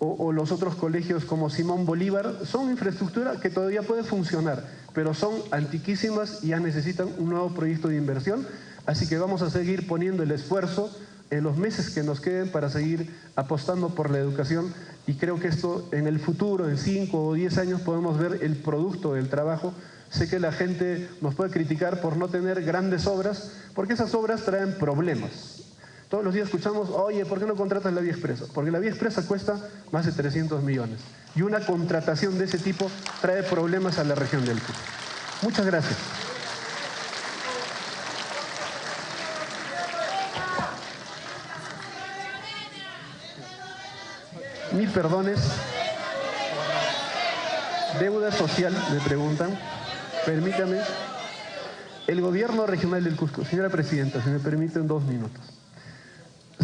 o los otros colegios como Simón Bolívar, son infraestructura que todavía puede funcionar, pero son antiquísimas y ya necesitan un nuevo proyecto de inversión. Así que vamos a seguir poniendo el esfuerzo en los meses que nos queden para seguir apostando por la educación, y creo que esto en el futuro, en 5 o 10 años, podemos ver el producto del trabajo. Sé que la gente nos puede criticar por no tener grandes obras, porque esas obras traen problemas. Todos los días escuchamos, oye, ¿por qué no contratas la vía expresa? Porque la vía expresa cuesta más de 300 millones. Y una contratación de ese tipo trae problemas a la región del Cusco. Muchas gracias. Mil perdones. Deuda social, me preguntan. Permítame. El gobierno regional del Cusco. Señora presidenta, si me permiten 2 minutos.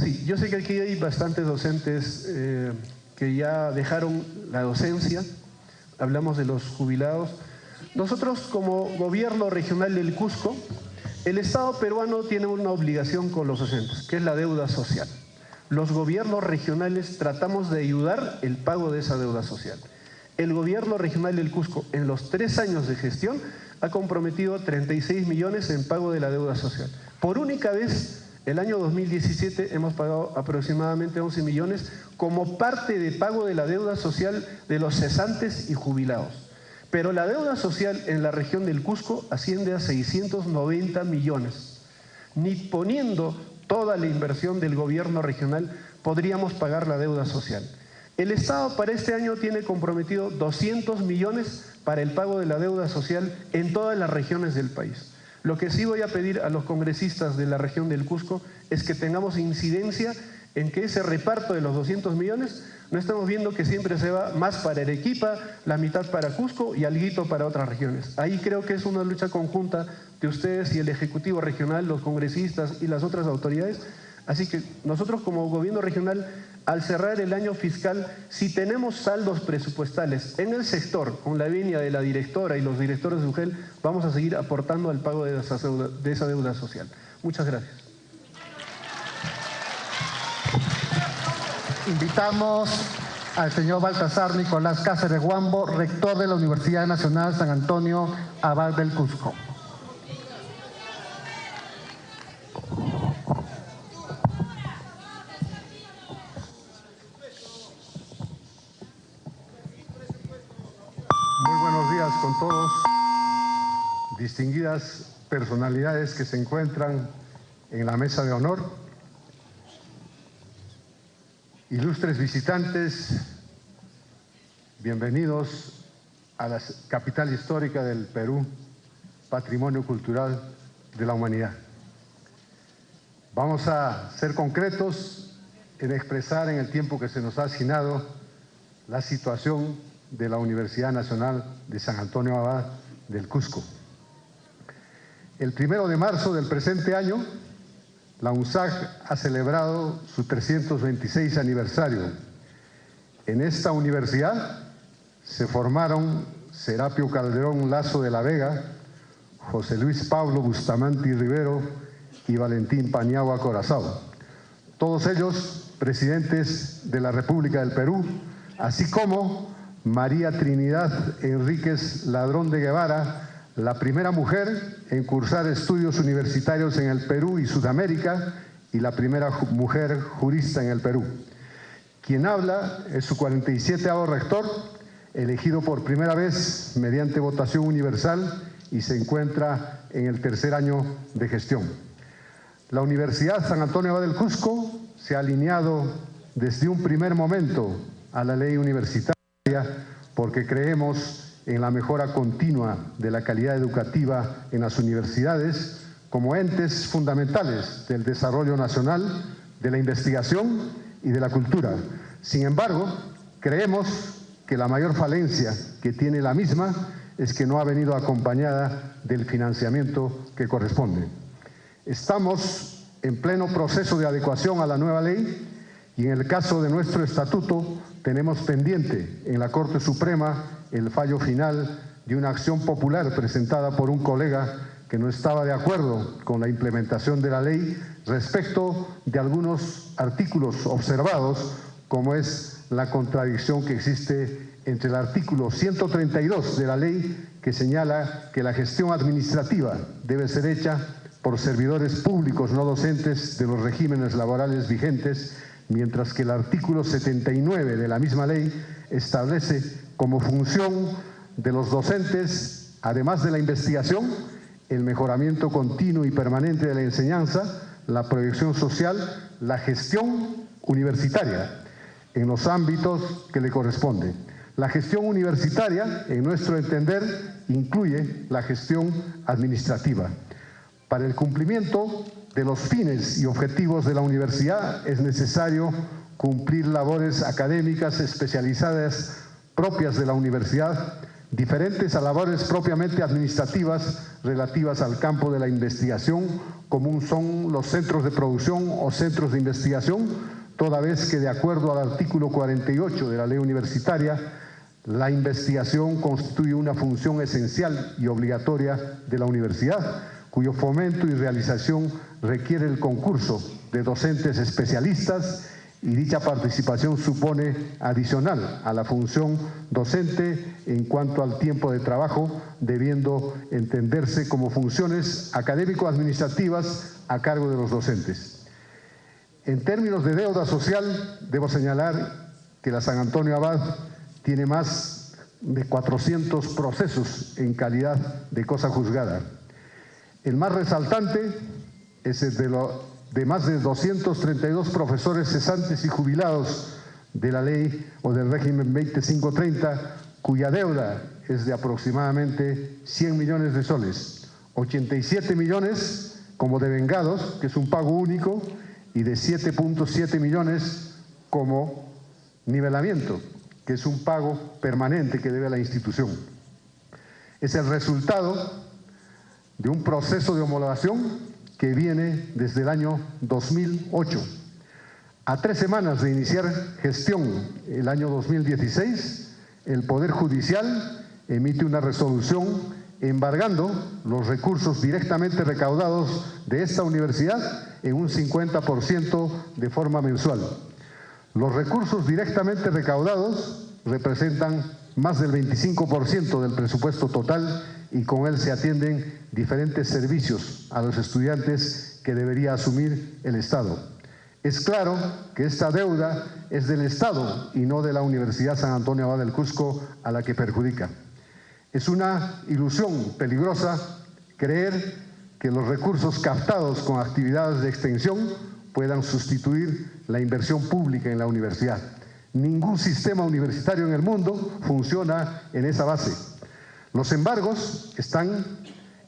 Sí, yo sé que aquí hay bastantes docentes que ya dejaron la docencia. Hablamos de los jubilados. Nosotros, como gobierno regional del Cusco, el Estado peruano tiene una obligación con los docentes, que es la deuda social. Los gobiernos regionales tratamos de ayudar el pago de esa deuda social. El gobierno regional del Cusco, en los 3 años de gestión, ha comprometido 36 millones en pago de la deuda social. Por única vez, el año 2017 hemos pagado aproximadamente 11 millones como parte de pago de la deuda social de los cesantes y jubilados. Pero la deuda social en la región del Cusco asciende a 690 millones. Ni poniendo toda la inversión del gobierno regional podríamos pagar la deuda social. El Estado para este año tiene comprometido 200 millones para el pago de la deuda social en todas las regiones del país. Lo que sí voy a pedir a los congresistas de la región del Cusco es que tengamos incidencia en que ese reparto de los 200 millones, no estamos viendo que siempre se va más para Arequipa, la mitad para Cusco y alguito para otras regiones. Ahí creo que es una lucha conjunta de ustedes y el Ejecutivo Regional, los congresistas y las otras autoridades. Así que nosotros como gobierno regional, al cerrar el año fiscal, si tenemos saldos presupuestales en el sector, con la venia de la directora y los directores de UGEL, vamos a seguir aportando al pago de esa deuda social. Muchas gracias. Invitamos al señor Baltasar Nicolás Cáceres Huambo, rector de la Universidad Nacional San Antonio Abad del Cusco. Muy buenos días con todos, distinguidas personalidades que se encuentran en la mesa de honor. Ilustres visitantes, bienvenidos a la capital histórica del Perú, patrimonio cultural de la humanidad. Vamos a ser concretos en expresar en el tiempo que se nos ha asignado la situación de la Universidad Nacional de San Antonio Abad del Cusco. El 1 de marzo del presente año, la UNSAG ha celebrado su 326 aniversario. En esta universidad se formaron Serapio Calderón Lazo de la Vega, José Luis Pablo Bustamante Rivero y Valentín Paniagua Corazao. Todos ellos presidentes de la República del Perú, así como María Trinidad Enríquez Ladrón de Guevara, la primera mujer en cursar estudios universitarios en el Perú y Sudamérica y la primera mujer jurista en el Perú. Quien habla es su 47º rector, elegido por primera vez mediante votación universal y se encuentra en el 3er año de gestión. La Universidad San Antonio Abad del Cusco se ha alineado desde un primer momento a la ley universitaria porque creemos en la mejora continua de la calidad educativa en las universidades como entes fundamentales del desarrollo nacional, de la investigación y de la cultura. Sin embargo, creemos que la mayor falencia que tiene la misma es que no ha venido acompañada del financiamiento que corresponde. Estamos en pleno proceso de adecuación a la nueva ley y en el caso de nuestro estatuto tenemos pendiente en la Corte Suprema el fallo final de una acción popular presentada por un colega que no estaba de acuerdo con la implementación de la ley respecto de algunos artículos observados, como es la contradicción que existe entre el artículo 132 de la ley, que señala que la gestión administrativa debe ser hecha por servidores públicos no docentes de los regímenes laborales vigentes, mientras que el artículo 79 de la misma ley establece como función de los docentes, además de la investigación, el mejoramiento continuo y permanente de la enseñanza, la proyección social, la gestión universitaria en los ámbitos que le corresponden. La gestión universitaria, en nuestro entender, incluye la gestión administrativa. Para el cumplimiento de los fines y objetivos de la universidad es necesario cumplir labores académicas especializadas propias de la universidad, diferentes a labores propiamente administrativas relativas al campo de la investigación, como son los centros de producción o centros de investigación, toda vez que de acuerdo al artículo 48 de la ley universitaria, la investigación constituye una función esencial y obligatoria de la universidad, cuyo fomento y realización requiere el concurso de docentes especialistas, y dicha participación supone adicional a la función docente en cuanto al tiempo de trabajo, debiendo entenderse como funciones académico-administrativas a cargo de los docentes. En términos de deuda social, debo señalar que la San Antonio Abad tiene más de 400 procesos en calidad de cosa juzgada. El más resaltante es el de más de 232 profesores cesantes y jubilados de la ley o del régimen 2530, cuya deuda es de aproximadamente 100 millones de soles, 87 millones como devengados, que es un pago único, y de 7.7 millones como nivelamiento, que es un pago permanente que debe a la institución. Es el resultado de un proceso de homologación que viene desde el año 2008. A 3 semanas de iniciar gestión el año 2016, el Poder Judicial emite una resolución embargando los recursos directamente recaudados de esta universidad en un 50% de forma mensual. Los recursos directamente recaudados representan más del 25% del presupuesto total y con él se atienden diferentes servicios a los estudiantes que debería asumir el Estado. Es claro que esta deuda es del Estado y no de la Universidad San Antonio Abad del Cusco, a la que perjudica. Es una ilusión peligrosa creer que los recursos captados con actividades de extensión puedan sustituir la inversión pública en la universidad. Ningún sistema universitario en el mundo funciona en esa base. Los embargos están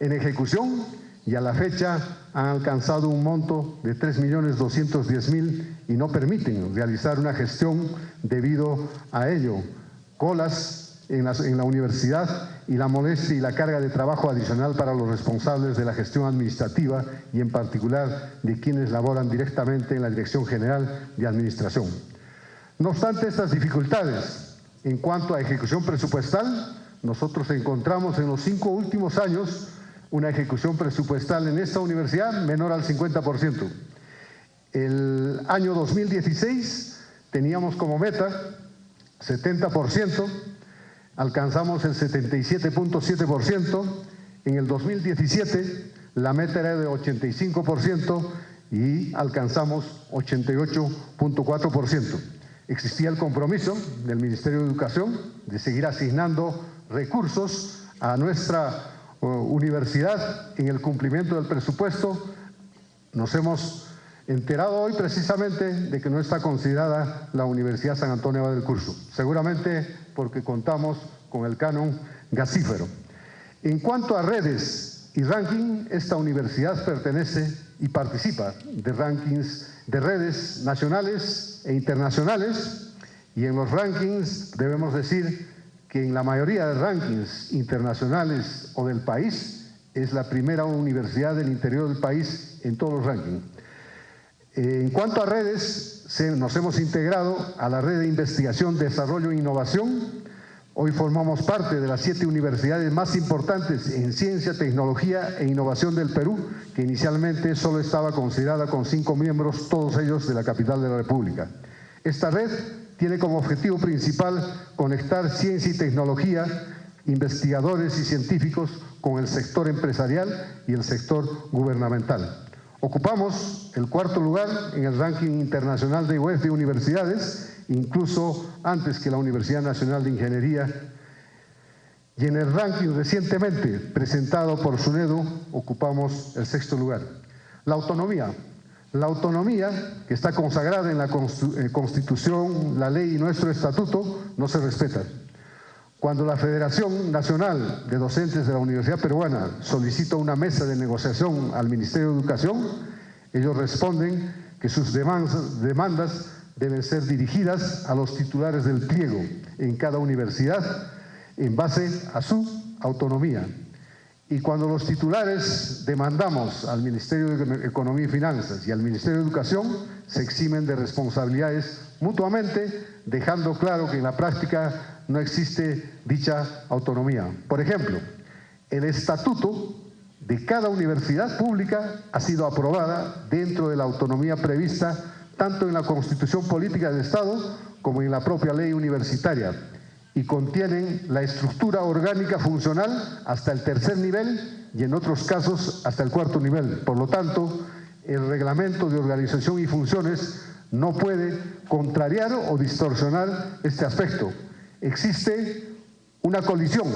en ejecución y a la fecha han alcanzado un monto de 3.210.000 y no permiten realizar una gestión debido a ello. Colas en la universidad y la molestia y la carga de trabajo adicional para los responsables de la gestión administrativa y en particular de quienes laboran directamente en la Dirección General de Administración. No obstante estas dificultades, en cuanto a ejecución presupuestal, nosotros encontramos en los 5 últimos años una ejecución presupuestal en esta universidad menor al 50%. El año 2016 teníamos como meta 70%, alcanzamos el 77.7%, en el 2017 la meta era de 85% y alcanzamos 88.4%. Existía el compromiso del Ministerio de Educación de seguir asignando recursos a nuestra universidad en el cumplimiento del presupuesto. Nos hemos enterado hoy precisamente de que no está considerada la Universidad San Antonio Abad del Cusco, seguramente porque contamos con el canon gasífero. En cuanto a redes y ranking, esta universidad pertenece y participa de rankings de redes nacionales e internacionales, y en los rankings debemos decir que en la mayoría de rankings internacionales o del país es la primera universidad del interior del país en todos los rankings. En cuanto a redes, nos hemos integrado a la red de investigación, desarrollo e innovación. Hoy formamos parte de las 7 universidades más importantes en ciencia, tecnología e innovación del Perú, que inicialmente solo estaba considerada con 5 miembros, todos ellos de la capital de la República. Esta red tiene como objetivo principal conectar ciencia y tecnología, investigadores y científicos con el sector empresarial y el sector gubernamental. Ocupamos el cuarto lugar en el ranking internacional de web de universidades, incluso antes que la Universidad Nacional de Ingeniería. Y en el ranking recientemente presentado por SUNEDU ocupamos el sexto lugar. La autonomía, que está consagrada en la Constitución, la ley y nuestro estatuto, no se respeta. Cuando la Federación Nacional de Docentes de la Universidad Peruana solicita una mesa de negociación al Ministerio de Educación, ellos responden que sus demandas deben ser dirigidas a los titulares del pliego en cada universidad en base a su autonomía. Y cuando los titulares demandamos al Ministerio de Economía y Finanzas y al Ministerio de Educación, se eximen de responsabilidades mutuamente, dejando claro que en la práctica no existe dicha autonomía. Por ejemplo, el estatuto de cada universidad pública ha sido aprobada dentro de la autonomía prevista tanto en la Constitución Política del Estado como en la propia ley universitaria, y contienen la estructura orgánica funcional hasta el tercer nivel y en otros casos hasta el cuarto nivel. Por lo tanto, el reglamento de organización y funciones no puede contrariar o distorsionar este aspecto. Existe una colisión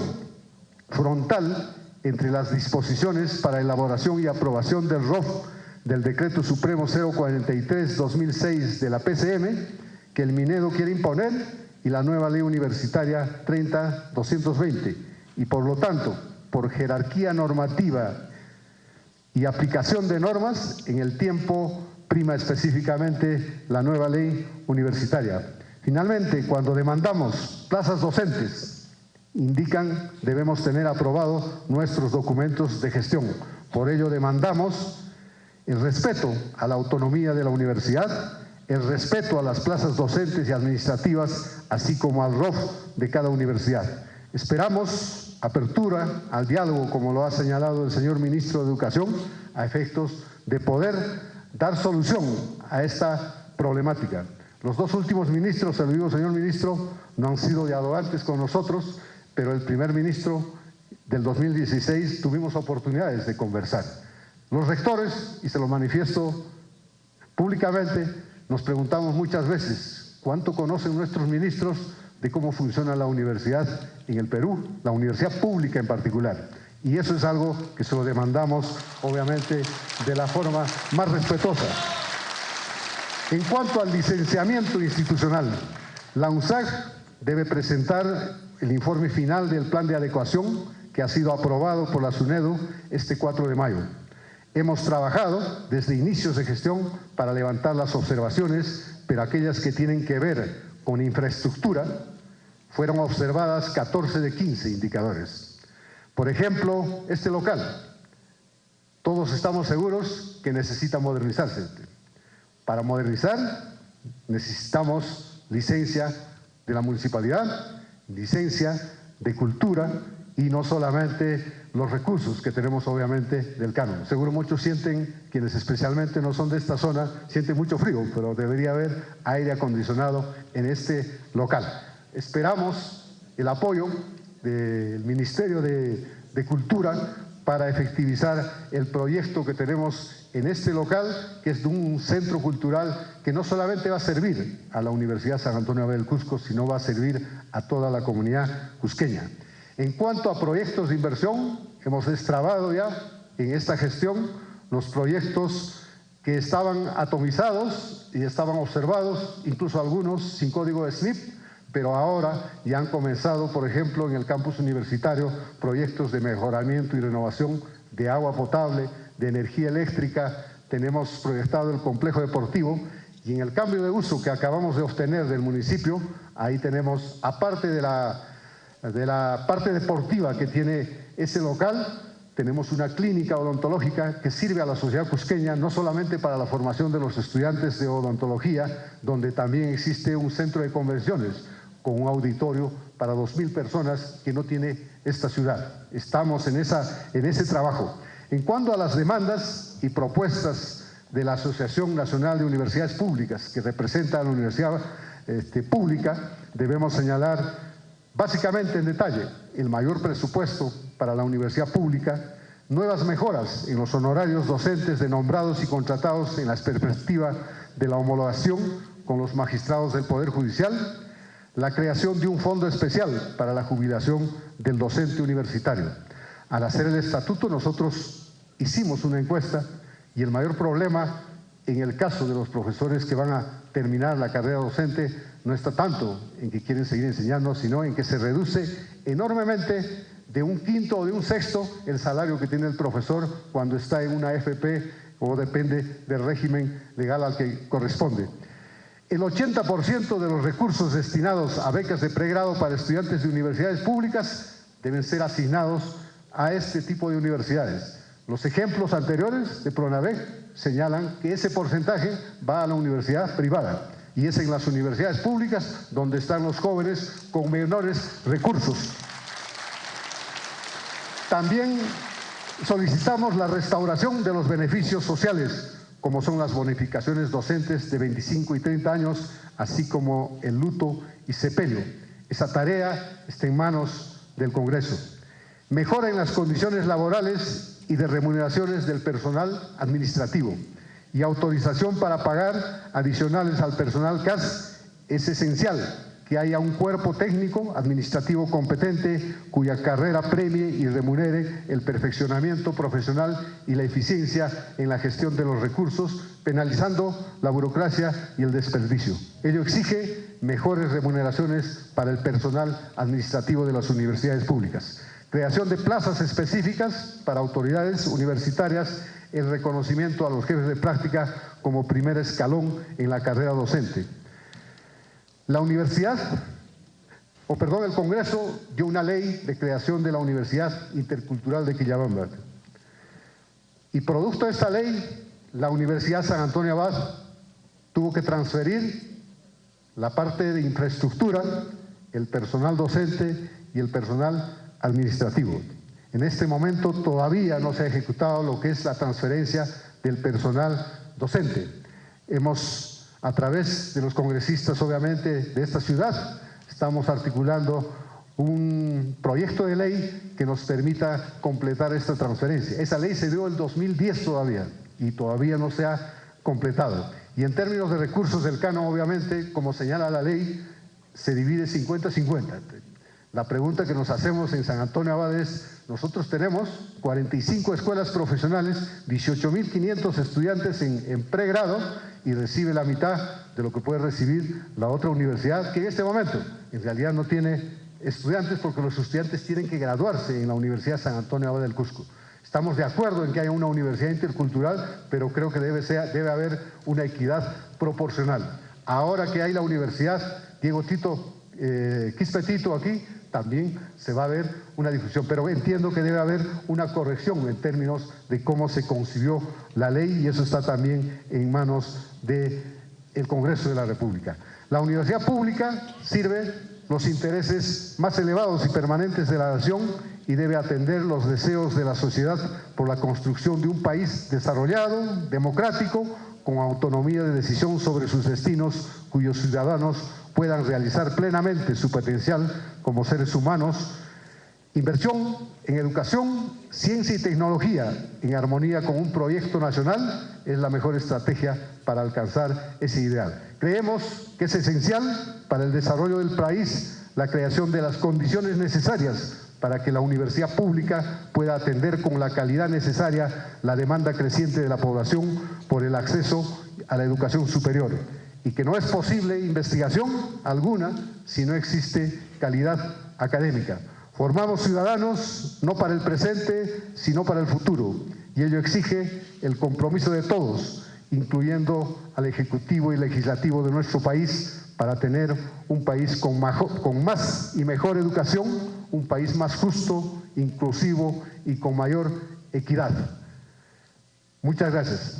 frontal entre las disposiciones para elaboración y aprobación del ROF del Decreto Supremo 043/2006 de la PCM, que el Minedo quiere imponer, y la nueva Ley Universitaria 30-220, y por lo tanto, por jerarquía normativa y aplicación de normas, en el tiempo prima específicamente la nueva Ley Universitaria. Finalmente, cuando demandamos plazas docentes, indican debemos tener aprobados nuestros documentos de gestión. Por ello demandamos el respeto a la autonomía de la universidad, el respeto a las plazas docentes y administrativas, así como al ROF de cada universidad. Esperamos apertura al diálogo, como lo ha señalado el señor Ministro de Educación, a efectos de poder dar solución a esta problemática. Los dos últimos ministros, se lo digo, señor Ministro, no han sido dialogantes con nosotros, pero el primer ministro del 2016 tuvimos oportunidades de conversar. Los rectores, y se lo manifiesto públicamente, nos preguntamos muchas veces cuánto conocen nuestros ministros de cómo funciona la universidad en el Perú, la universidad pública en particular. Y eso es algo que se lo demandamos, obviamente, de la forma más respetuosa. En cuanto al licenciamiento institucional, la UNSAG debe presentar el informe final del plan de adecuación que ha sido aprobado por la SUNEDU este 4 de mayo. Hemos trabajado desde inicios de gestión para levantar las observaciones, pero aquellas que tienen que ver con infraestructura fueron observadas 14 de 15 indicadores. Por ejemplo, este local, todos estamos seguros que necesita modernizarse. Para modernizar necesitamos licencia de la municipalidad, licencia de cultura y no solamente los recursos que tenemos obviamente del canon. Seguro muchos sienten, quienes especialmente no son de esta zona, sienten mucho frío, pero debería haber aire acondicionado en este local. Esperamos el apoyo del Ministerio de Cultura para efectivizar el proyecto que tenemos en este local, que es de un centro cultural que no solamente va a servir a la Universidad San Antonio Abad del Cusco, sino va a servir a toda la comunidad cusqueña. En cuanto a proyectos de inversión, hemos destrabado ya en esta gestión los proyectos que estaban atomizados y estaban observados, incluso algunos sin código de SNIP, pero ahora ya han comenzado, por ejemplo, en el campus universitario, proyectos de mejoramiento y renovación de agua potable, de energía eléctrica. Tenemos proyectado el complejo deportivo y en el cambio de uso que acabamos de obtener del municipio, ahí tenemos, aparte de la parte deportiva que tiene ese local, tenemos una clínica odontológica que sirve a la sociedad cusqueña, no solamente para la formación de los estudiantes de odontología, donde también existe un centro de convenciones con un auditorio para 2.000 personas que no tiene esta ciudad. Estamos en ese trabajo. En cuanto a las demandas y propuestas de la Asociación Nacional de Universidades Públicas, que representa a la Universidad pública, debemos señalar básicamente en detalle el mayor presupuesto para la universidad pública, nuevas mejoras en los honorarios docentes de nombrados y contratados en la perspectiva de la homologación con los magistrados del Poder Judicial, la creación de un fondo especial para la jubilación del docente universitario. Al hacer el estatuto nosotros hicimos una encuesta y el mayor problema en el caso de los profesores que van a terminar la carrera docente no está tanto en que quieren seguir enseñando, sino en que se reduce enormemente de un quinto o de un sexto el salario que tiene el profesor cuando está en una AFP o depende del régimen legal al que corresponde. El 80% de los recursos destinados a becas de pregrado para estudiantes de universidades públicas deben ser asignados a este tipo de universidades. Los ejemplos anteriores de Pronavec señalan que ese porcentaje va a la universidad privada y es en las universidades públicas donde están los jóvenes con menores recursos. También solicitamos la restauración de los beneficios sociales, como son las bonificaciones docentes de 25 y 30 años, así como el luto y sepelio. Esa tarea está en manos del Congreso. Mejora en las condiciones laborales y de remuneraciones del personal administrativo y autorización para pagar adicionales al personal CAS. Es esencial que haya un cuerpo técnico administrativo competente cuya carrera premie y remunere el perfeccionamiento profesional y la eficiencia en la gestión de los recursos, penalizando la burocracia y el desperdicio. Ello exige mejores remuneraciones para el personal administrativo de las universidades públicas. Creación de plazas específicas para autoridades universitarias, el reconocimiento a los jefes de práctica como primer escalón en la carrera docente. El Congreso dio una ley de creación de la Universidad Intercultural de Quillabamba. Y producto de esta ley, la Universidad San Antonio Abad tuvo que transferir la parte de infraestructura, el personal docente y el personal administrativo. En este momento todavía no se ha ejecutado lo que es la transferencia del personal docente. Hemos, a través de los congresistas, obviamente, de esta ciudad, estamos articulando un proyecto de ley que nos permita completar esta transferencia. Esa ley se dio en el 2010 todavía y todavía no se ha completado. Y en términos de recursos del canon, obviamente, como señala la ley, se divide 50-50. La pregunta que nos hacemos en San Antonio Abad es, nosotros tenemos 45 escuelas profesionales, 18.500 estudiantes en pregrado y recibe la mitad de lo que puede recibir la otra universidad, que en este momento en realidad no tiene estudiantes porque los estudiantes tienen que graduarse en la Universidad San Antonio Abad del Cusco. Estamos de acuerdo en que haya una universidad intercultural, pero creo que debe haber una equidad proporcional. Ahora que hay la Universidad Diego Tito Quispetito aquí, también se va a ver una difusión, pero entiendo que debe haber una corrección en términos de cómo se concibió la ley y eso está también en manos del Congreso de la República. La universidad pública sirve los intereses más elevados y permanentes de la nación y debe atender los deseos de la sociedad por la construcción de un país desarrollado, democrático, con autonomía de decisión sobre sus destinos, cuyos ciudadanos puedan realizar plenamente su potencial como seres humanos. Inversión en educación, ciencia y tecnología en armonía con un proyecto nacional es la mejor estrategia para alcanzar ese ideal. Creemos que es esencial para el desarrollo del país la creación de las condiciones necesarias para que la universidad pública pueda atender con la calidad necesaria la demanda creciente de la población por el acceso a la educación superior y que no es posible investigación alguna si no existe calidad académica. Formamos ciudadanos no para el presente, sino para el futuro, y ello exige el compromiso de todos, incluyendo al Ejecutivo y Legislativo de nuestro país, para tener un país con más y mejor educación, un país más justo, inclusivo y con mayor equidad. Muchas gracias.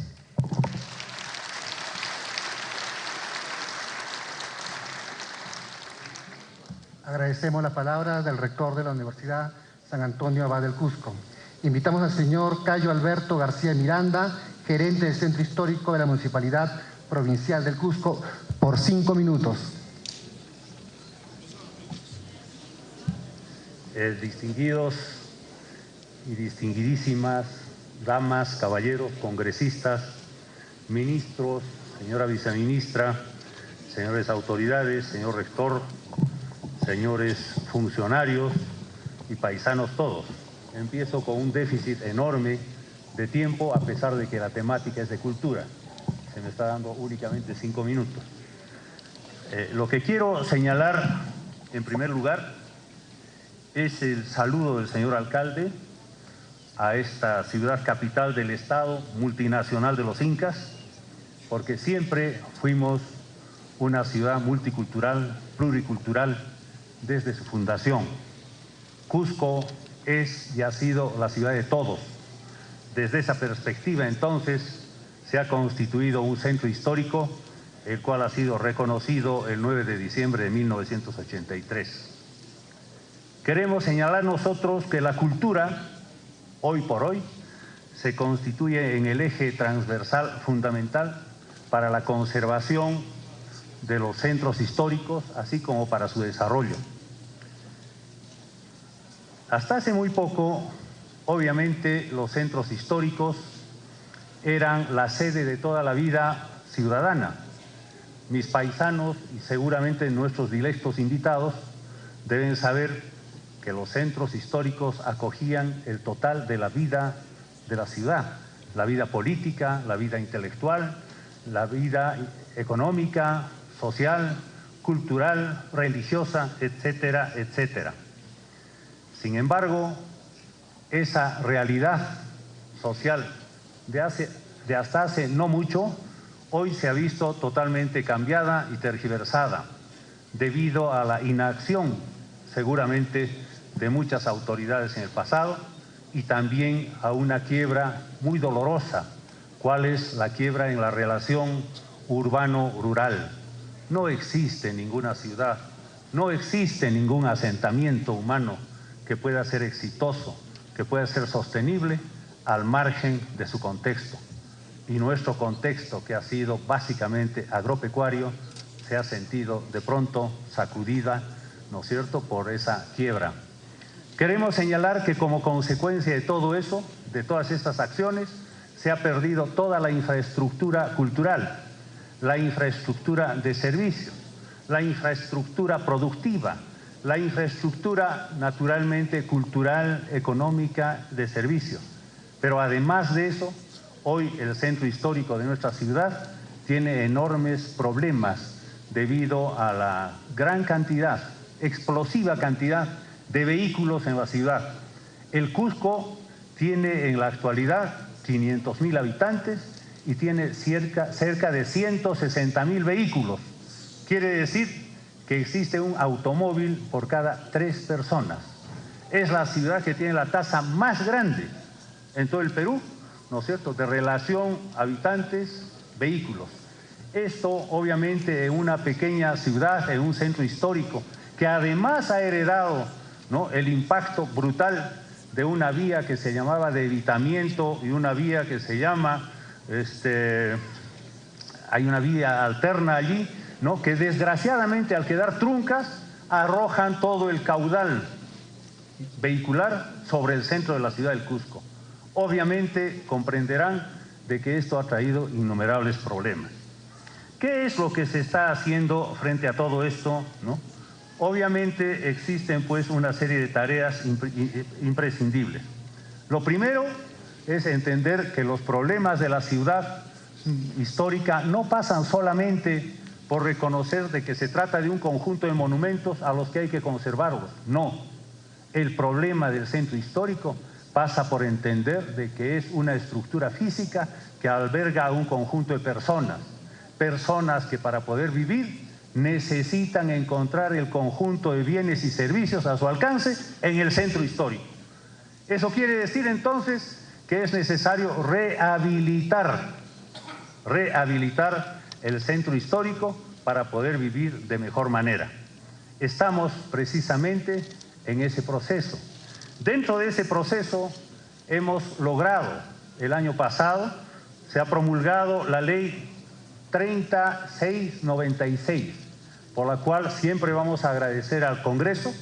Agradecemos la palabra del rector de la Universidad San Antonio Abad del Cusco. Invitamos al señor Cayo Alberto García Miranda, gerente del Centro Histórico de la Municipalidad Provincial del Cusco, por 5 minutos. distinguidos y distinguidísimas damas, caballeros, congresistas, ministros, señora viceministra, señores autoridades, señor rector, señores funcionarios y paisanos todos. Empiezo con un déficit enorme de tiempo, a pesar de que la temática es de cultura. Se me está dando únicamente 5 minutos. Lo que quiero señalar, en primer lugar, es el saludo del señor alcalde a esta ciudad capital del Estado, multinacional de los Incas, porque siempre fuimos una ciudad multicultural, pluricultural, desde su fundación. Cusco es y ha sido la ciudad de todos. Desde esa perspectiva, entonces, se ha constituido un centro histórico, el cual ha sido reconocido el 9 de diciembre de 1983. Queremos señalar nosotros que la cultura, hoy por hoy, se constituye en el eje transversal fundamental para la conservación de los centros históricos, así como para su desarrollo. Hasta hace muy poco, obviamente, los centros históricos eran la sede de toda la vida ciudadana. Mis paisanos y seguramente nuestros directos invitados deben saber que los centros históricos acogían el total de la vida de la ciudad, la vida política, la vida intelectual, la vida económica, social, cultural, religiosa, etcétera, etcétera. Sin embargo, esa realidad social de hasta hace no mucho, hoy se ha visto totalmente cambiada y tergiversada debido a la inacción, seguramente, de muchas autoridades en el pasado y también a una quiebra muy dolorosa, cuál es la quiebra en la relación urbano-rural. No existe ninguna ciudad, no existe ningún asentamiento humano que pueda ser exitoso, que pueda ser sostenible al margen de su contexto. Y nuestro contexto, que ha sido básicamente agropecuario, se ha sentido de pronto sacudida, ¿no es cierto?, por esa quiebra. Queremos señalar que como consecuencia de todo eso, de todas estas acciones, se ha perdido toda la infraestructura cultural, la infraestructura de servicios, la infraestructura productiva, la infraestructura naturalmente cultural, económica, de servicios. Pero además de eso, hoy el centro histórico de nuestra ciudad tiene enormes problemas debido a la gran cantidad, explosiva cantidad de vehículos en la ciudad. El Cusco tiene en la actualidad 500.000 habitantes y tiene cerca de 160.000 vehículos. Quiere decir que existe un automóvil por cada 3 personas. Es la ciudad que tiene la tasa más grande en todo el Perú, ¿no es cierto?, de relación habitantes-vehículos. Esto, obviamente, en una pequeña ciudad, en un centro histórico, que además ha heredado, ¿no?, el impacto brutal de una vía que se llamaba de evitamiento y una vía que se llama, hay una vía alterna allí, ¿no?, que desgraciadamente al quedar truncas arrojan todo el caudal vehicular sobre el centro de la ciudad del Cusco. Obviamente comprenderán de que esto ha traído innumerables problemas. ¿Qué es lo que se está haciendo frente a todo esto, ¿no? Obviamente existen pues una serie de tareas imprescindibles. Lo primero es entender que los problemas de la ciudad histórica no pasan solamente por reconocer de que se trata de un conjunto de monumentos a los que hay que conservarlos. No, el problema del centro histórico pasa por entender de que es una estructura física que alberga a un conjunto de personas, personas que para poder vivir necesitan encontrar el conjunto de bienes y servicios a su alcance en el centro histórico. Eso quiere decir entonces que es necesario rehabilitar el centro histórico para poder vivir de mejor manera. Estamos precisamente en ese proceso. Dentro de ese proceso hemos logrado, el año pasado, se ha promulgado la ley 3696, por la cual siempre vamos a agradecer al Congreso,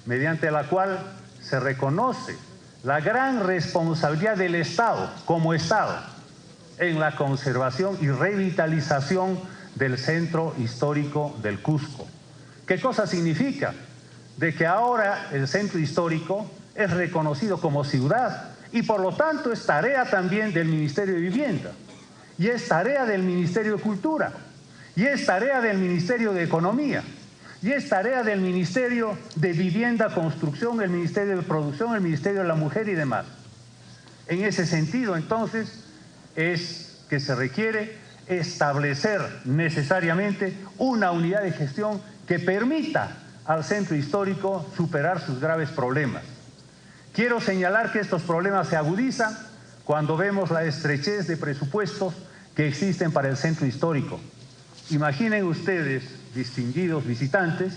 mediante la cual se reconoce la gran responsabilidad del Estado, como Estado, en la conservación y revitalización del centro histórico del Cusco. ¿Qué cosa significa? De que ahora el centro histórico es reconocido como ciudad y por lo tanto es tarea también del Ministerio de Vivienda, y es tarea del Ministerio de Cultura, y es tarea del Ministerio de Economía, y es tarea del Ministerio de Vivienda, Construcción, el Ministerio de Producción, el Ministerio de la Mujer y demás. En ese sentido, entonces, es que se requiere establecer necesariamente una unidad de gestión que permita al centro histórico superar sus graves problemas. Quiero señalar que estos problemas se agudizan cuando vemos la estrechez de presupuestos que existen para el centro histórico. Imaginen ustedes, distinguidos visitantes,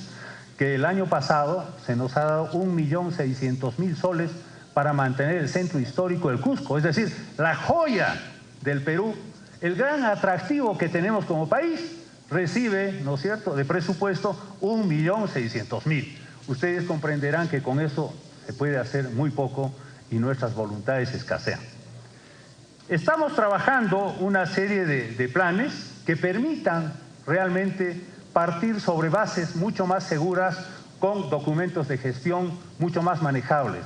que el año pasado se nos ha dado 1.600.000 soles para mantener el centro histórico del Cusco, es decir, la joya del Perú, el gran atractivo que tenemos como país, recibe, ¿no es cierto?, de presupuesto 1.600.000. Ustedes comprenderán que con eso se puede hacer muy poco y nuestras voluntades escasean. Estamos trabajando una serie de planes que permitan realmente partir sobre bases mucho más seguras, con documentos de gestión mucho más manejables.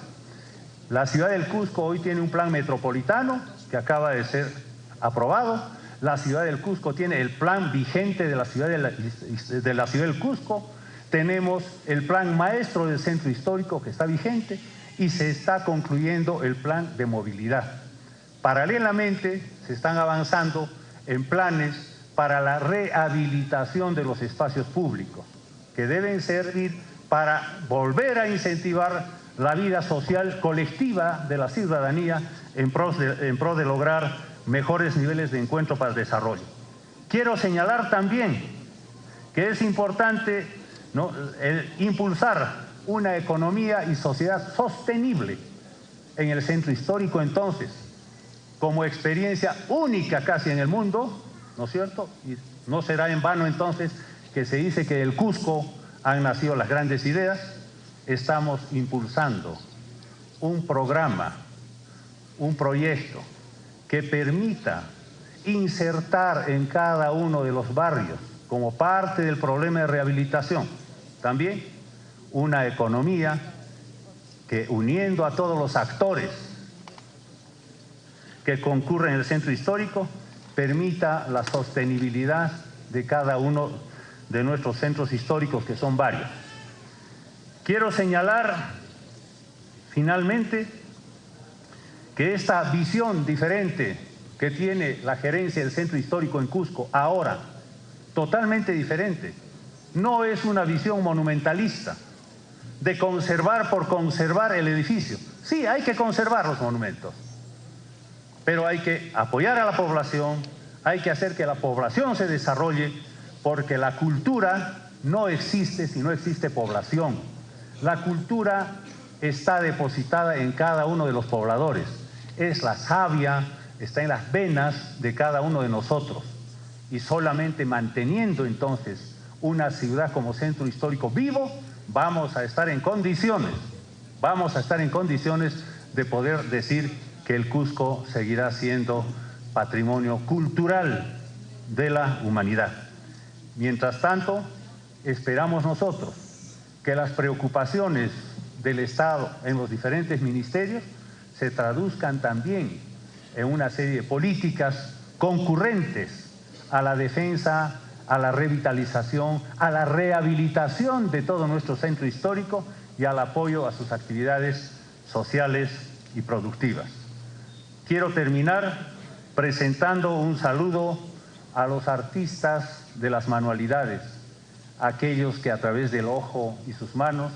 La ciudad del Cusco hoy tiene un plan metropolitano que acaba de ser aprobado. La ciudad del Cusco tiene el plan vigente de la ciudad del Cusco. Tenemos el plan maestro del centro histórico que está vigente y se está concluyendo el plan de movilidad. Paralelamente se están avanzando en planes para la rehabilitación de los espacios públicos, que deben servir para volver a incentivar la vida social colectiva de la ciudadanía en pro de lograr mejores niveles de encuentro para el desarrollo. Quiero señalar también que es importante, ¿no?, impulsar una economía y sociedad sostenible en el centro histórico, entonces, como experiencia única casi en el mundo, ¿no es cierto? Y no será en vano entonces que se dice que del Cusco han nacido las grandes ideas. Estamos impulsando un programa, un proyecto que permita insertar en cada uno de los barrios, como parte del problema de rehabilitación, también una economía que, uniendo a todos los actores que concurren en el centro histórico, permita la sostenibilidad de cada uno de nuestros centros históricos, que son varios. Quiero señalar, finalmente, que esta visión diferente que tiene la gerencia del centro histórico en Cusco ahora, totalmente diferente, no es una visión monumentalista de conservar por conservar el edificio. Sí, hay que conservar los monumentos, pero hay que apoyar a la población, hay que hacer que la población se desarrolle, porque la cultura no existe si no existe población. La cultura está depositada en cada uno de los pobladores, es la savia, está en las venas de cada uno de nosotros, y solamente manteniendo entonces una ciudad como centro histórico vivo, vamos a estar en condiciones de poder decir que el Cusco seguirá siendo patrimonio cultural de la humanidad. Mientras tanto, esperamos nosotros que las preocupaciones del Estado en los diferentes ministerios se traduzcan también en una serie de políticas concurrentes a la defensa, a la revitalización, a la rehabilitación de todo nuestro centro histórico y al apoyo a sus actividades sociales y productivas. Quiero terminar presentando un saludo a los artistas de las manualidades, aquellos que a través del ojo y sus manos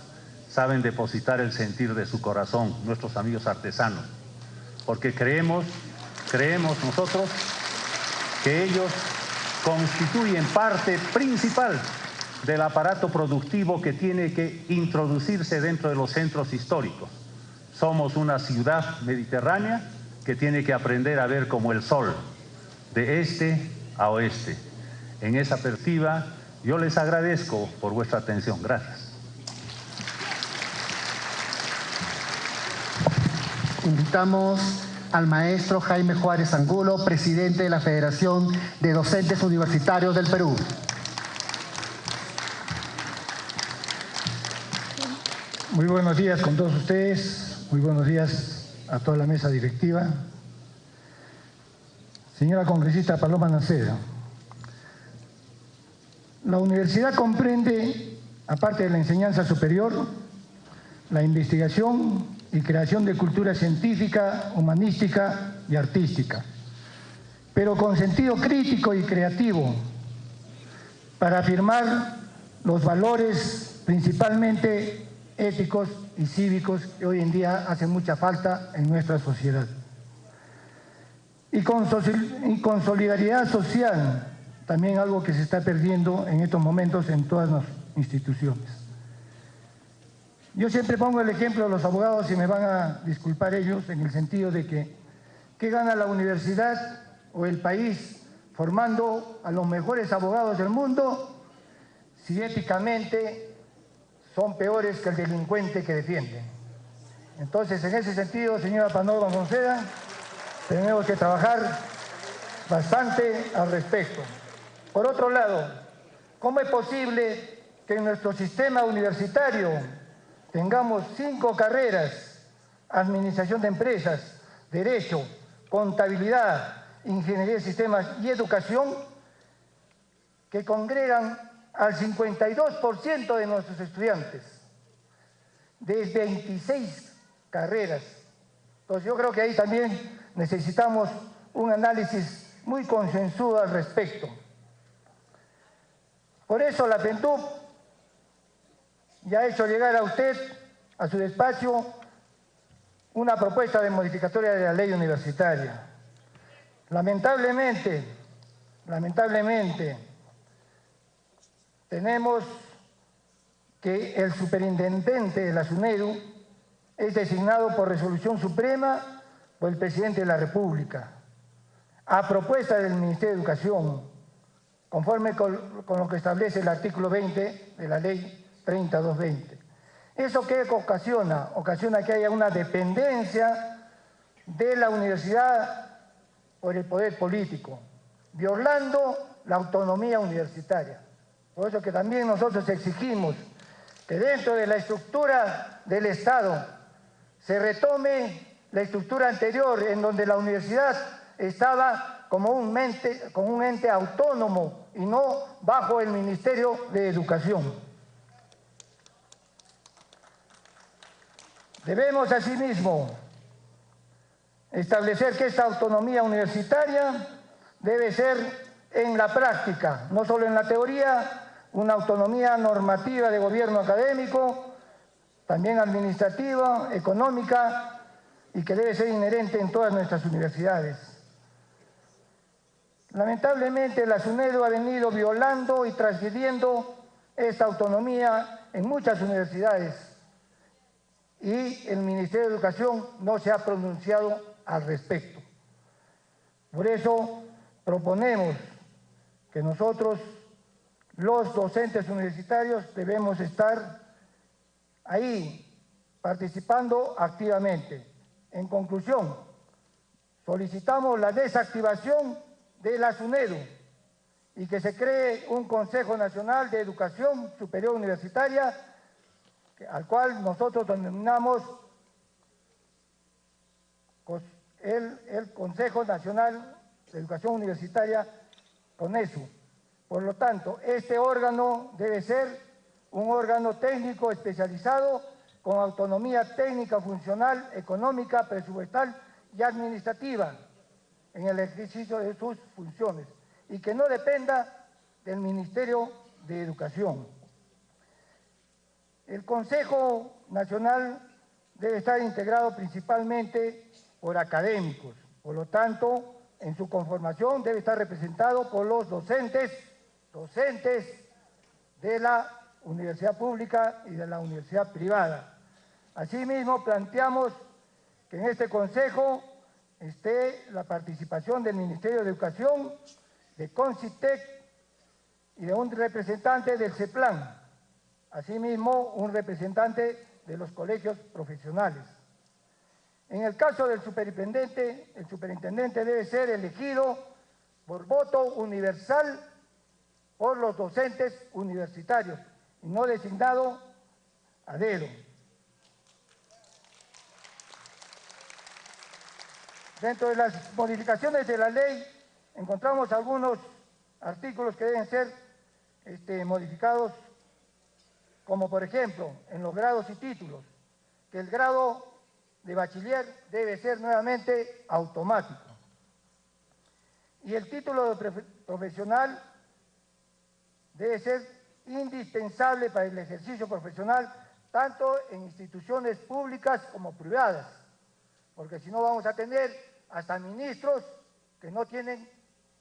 saben depositar el sentir de su corazón, nuestros amigos artesanos, porque creemos nosotros que ellos constituyen parte principal del aparato productivo que tiene que introducirse dentro de los centros históricos. Somos una ciudad mediterránea que tiene que aprender a ver como el sol, de este a oeste. En esa perspectiva, yo les agradezco por vuestra atención. Gracias. Invitamos al maestro Jaime Juárez Angulo, presidente de la Federación de Docentes Universitarios del Perú. Muy buenos días con todos ustedes, muy buenos días a toda la mesa directiva. Señora congresista Paloma Nacedo, la universidad comprende, aparte de la enseñanza superior, la investigación y creación de cultura científica, humanística y artística, pero con sentido crítico y creativo, para afirmar los valores principalmente éticos y cívicos que hoy en día hacen mucha falta en nuestra sociedad. Y con solidaridad social, también algo que se está perdiendo en estos momentos en todas las instituciones. Yo siempre pongo el ejemplo de los abogados y me van a disculpar ellos en el sentido de que ¿qué gana la universidad o el país formando a los mejores abogados del mundo si éticamente son peores que el delincuente que defienden? Entonces, en ese sentido, señora Paloma Nacedo, tenemos que trabajar bastante al respecto. Por otro lado, ¿cómo es posible que en nuestro sistema universitario tengamos 5 carreras: administración de empresas, derecho, contabilidad, ingeniería de sistemas y educación, que congregan al 52% de nuestros estudiantes, de 26 carreras? Entonces yo creo que ahí también necesitamos un análisis muy concienzudo al respecto. Por eso la FENTUP ya ha hecho llegar a usted, a su despacho, una propuesta de modificatoria de la ley universitaria. Lamentablemente, tenemos que el superintendente de la SUNEDU es designado por resolución suprema por el presidente de la República, a propuesta del Ministerio de Educación, conforme con lo que establece el artículo 20 de la ley 30/220. ¿Eso qué ocasiona? Ocasiona que haya una dependencia de la universidad por el poder político, violando la autonomía universitaria. Por eso que también nosotros exigimos que dentro de la estructura del Estado se retome la estructura anterior, en donde la universidad estaba como un ente autónomo y no bajo el Ministerio de Educación. Debemos asimismo establecer que esta autonomía universitaria debe ser en la práctica, no solo en la teoría, una autonomía normativa de gobierno académico, también administrativa, económica, y que debe ser inherente en todas nuestras universidades. Lamentablemente la SUNEDU ha venido violando y transgrediendo esta autonomía en muchas universidades y el Ministerio de Educación no se ha pronunciado al respecto. Por eso proponemos que nosotros, los docentes universitarios, debemos estar ahí participando activamente. En conclusión, solicitamos la desactivación de la SUNEDU y que se cree un Consejo Nacional de Educación Superior Universitaria, al cual nosotros denominamos el Consejo Nacional de Educación Universitaria, CONESU. Por lo tanto, este órgano debe ser un órgano técnico especializado con autonomía técnica, funcional, económica, presupuestal y administrativa en el ejercicio de sus funciones y que no dependa del Ministerio de Educación. El Consejo Nacional debe estar integrado principalmente por académicos, por lo tanto, en su conformación debe estar representado por los docentes de la universidad pública y de la universidad privada. Asimismo, planteamos que en este consejo esté la participación del Ministerio de Educación, de CONCITEC y de un representante del CEPLAN, asimismo un representante de los colegios profesionales. En el caso del superintendente, el superintendente debe ser elegido por voto universal por los docentes universitarios y no designado a dedo. Dentro de las modificaciones de la ley encontramos algunos artículos que deben ser modificados, como por ejemplo en los grados y títulos, que el grado de bachiller debe ser nuevamente automático. Y el título de profesional debe ser indispensable para el ejercicio profesional, tanto en instituciones públicas como privadas, porque si no vamos a tener hasta ministros que no tienen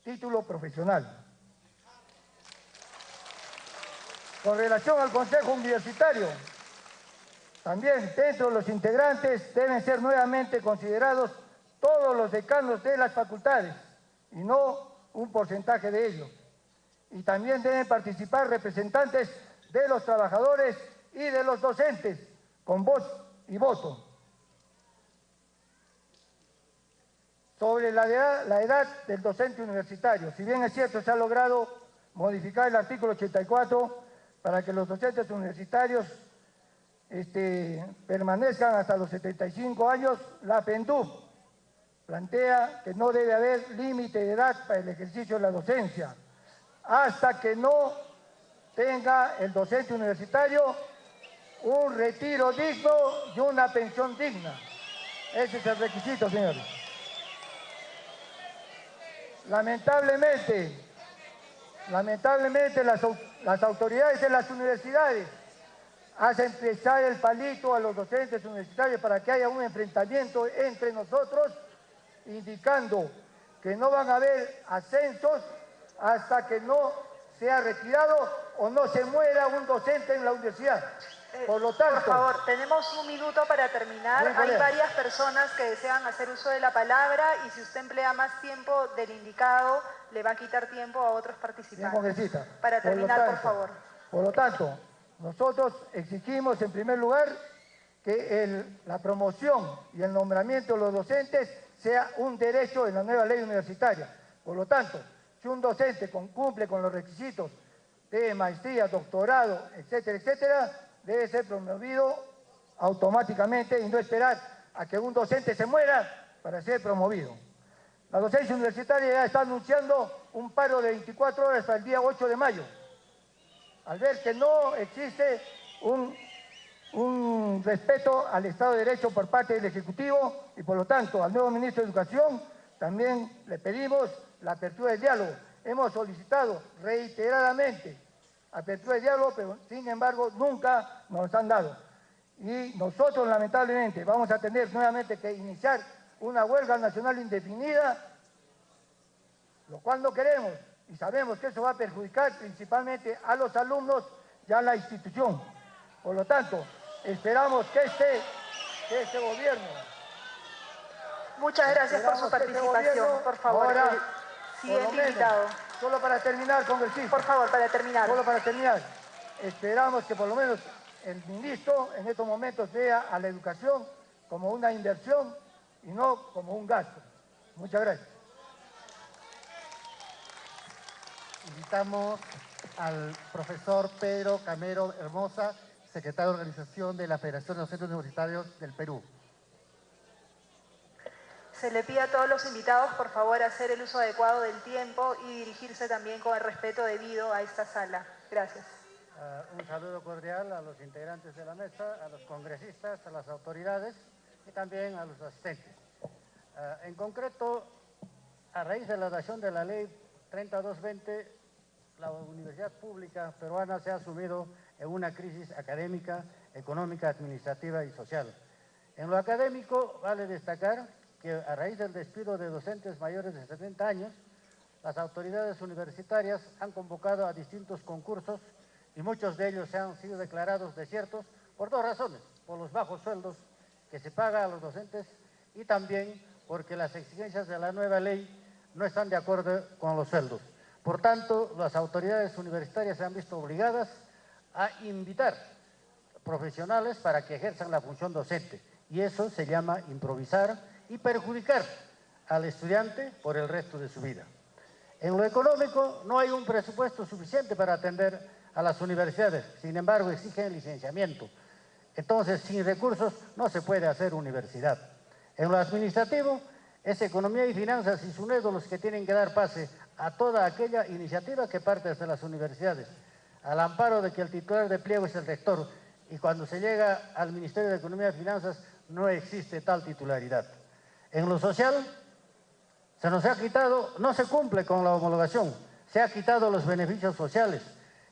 título profesional. Con relación al Consejo Universitario, también dentro de los integrantes deben ser nuevamente considerados todos los decanos de las facultades y no un porcentaje de ellos. Y también deben participar representantes de los trabajadores y de los docentes con voz y voto. Sobre la edad del docente universitario, si bien es cierto se ha logrado modificar el artículo 84 para que los docentes universitarios permanezcan hasta los 75 años, la PENDUF plantea que no debe haber límite de edad para el ejercicio de la docencia, hasta que no tenga el docente universitario un retiro digno y una pensión digna. Ese es el requisito, señores. Lamentablemente las autoridades de las universidades hacen pesar el palito a los docentes universitarios para que haya un enfrentamiento entre nosotros, indicando que no van a haber ascensos hasta que no sea retirado o no se muera un docente en la universidad. Por lo tanto... Por favor, tenemos un minuto para terminar. Hay varias personas que desean hacer uso de la palabra y si usted emplea más tiempo del indicado, le va a quitar tiempo a otros participantes. Para terminar, por favor. Por lo tanto, nosotros exigimos en primer lugar que la promoción y el nombramiento de los docentes sea un derecho en la nueva ley universitaria. Por lo tanto, si un docente cumple con los requisitos de maestría, doctorado, etcétera, etcétera, debe ser promovido automáticamente y no esperar a que un docente se muera para ser promovido. La docencia universitaria ya está anunciando un paro de 24 horas hasta el día 8 de mayo. Al ver que no existe un respeto al Estado de Derecho por parte del Ejecutivo y por lo tanto al nuevo ministro de Educación también le pedimos la apertura del diálogo. Hemos solicitado reiteradamente apertura de diálogo, pero sin embargo nunca nos han dado. Y nosotros lamentablemente vamos a tener nuevamente que iniciar una huelga nacional indefinida, lo cual no queremos y sabemos que eso va a perjudicar principalmente a los alumnos y a la institución. Por lo tanto, esperamos que este gobierno... Muchas gracias por su participación. Por favor, ahora, siguiente invitado. Solo para terminar, congresista. Por favor, para terminar. Solo para terminar. Esperamos que por lo menos el ministro en estos momentos vea a la educación como una inversión y no como un gasto. Muchas gracias. Invitamos al profesor Pedro Camero Hermosa, secretario de Organización de la Federación de Docentes Universitarios del Perú. Se le pide a todos los invitados, por favor, hacer el uso adecuado del tiempo y dirigirse también con el respeto debido a esta sala. Gracias. Un saludo cordial a los integrantes de la mesa, a los congresistas, a las autoridades y también a los asistentes. En concreto, a raíz de la adopción de la ley 3220, la universidad pública peruana se ha sumido en una crisis académica, económica, administrativa y social. En lo académico, vale destacar que a raíz del despido de docentes mayores de 70 años, las autoridades universitarias han convocado a distintos concursos y muchos de ellos se han sido declarados desiertos por dos razones: por los bajos sueldos que se paga a los docentes y también porque las exigencias de la nueva ley no están de acuerdo con los sueldos. Por tanto, las autoridades universitarias se han visto obligadas a invitar profesionales para que ejerzan la función docente. y eso se llama improvisar y perjudicar al estudiante por el resto de su vida. En lo económico no hay un presupuesto suficiente para atender a las universidades, sin embargo exigen licenciamiento. Entonces, sin recursos no se puede hacer universidad. En lo administrativo, es Economía y Finanzas y SUNEDO los que tienen que dar pase a toda aquella iniciativa que parte desde las universidades, al amparo de que el titular de pliego es el rector, y cuando se llega al Ministerio de Economía y Finanzas no existe tal titularidad. En lo social, se nos ha quitado, no se cumple con la homologación, se ha quitado los beneficios sociales,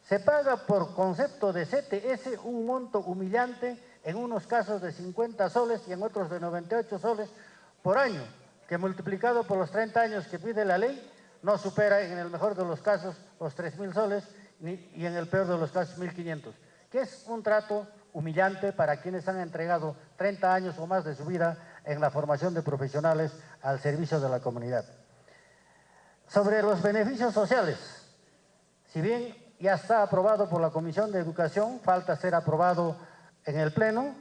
se paga por concepto de CTS un monto humillante, en unos casos de 50 soles y en otros de 98 soles por año, que multiplicado por los 30 años que pide la ley, no supera en el mejor de los casos los 3.000 soles y en el peor de los casos 1.500, que es un trato humillante para quienes han entregado 30 años o más de su vida en la formación de profesionales al servicio de la comunidad. Sobre los beneficios sociales, si bien ya está aprobado por la Comisión de Educación, falta ser aprobado en el Pleno,